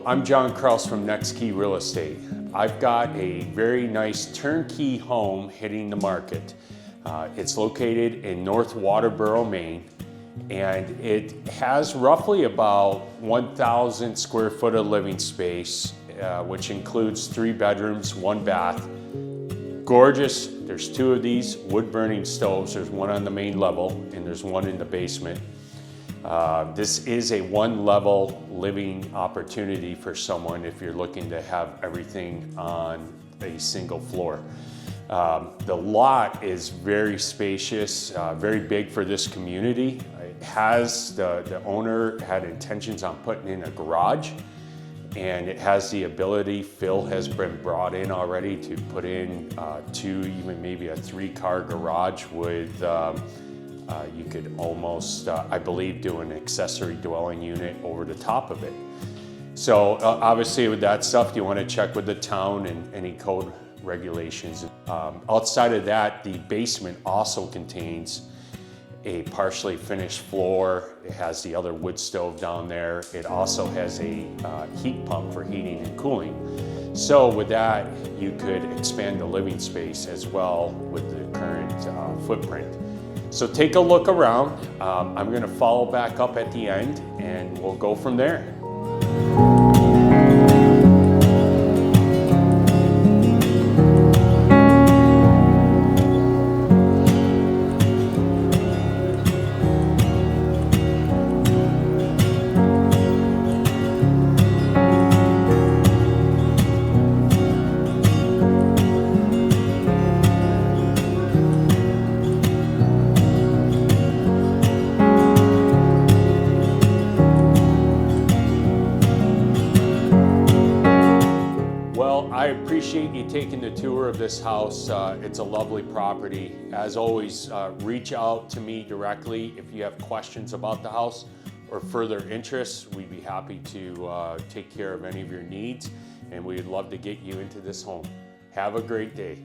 I'm Krouse from Next Key Real Estate. I've got a very nice turnkey home hitting the market. It's located in North Waterboro, Maine, and it has roughly about 1,000 square foot of living space, which includes 3 bedrooms, 1 bath. Gorgeous. There's 2 of these wood burning stoves. There's one on the main level and there's one in the basement. This is a 1-level living opportunity for someone if you're looking to have everything on a single floor. The lot is very spacious, very big for this community. It has, the owner had intentions on putting in a garage, and it has the ability, Phil has been brought in already to put in 2, even maybe a 3-car garage with you could almost, I believe, do an accessory dwelling unit over the top of it. So obviously with that stuff, you want to check with the town and any code regulations. Outside of that, the basement also contains a partially finished floor. It has the other wood stove down there. It also has a heat pump for heating and cooling. So with that, you could expand the living space as well with the current footprint. So take a look around. I'm going to follow back up at the end and we'll go from there. I appreciate you taking the tour of this house. It's a lovely property. As always, reach out to me directly if you have questions about the house or further interests. We'd be happy to take care of any of your needs, and we'd love to get you into this home. Have a great day.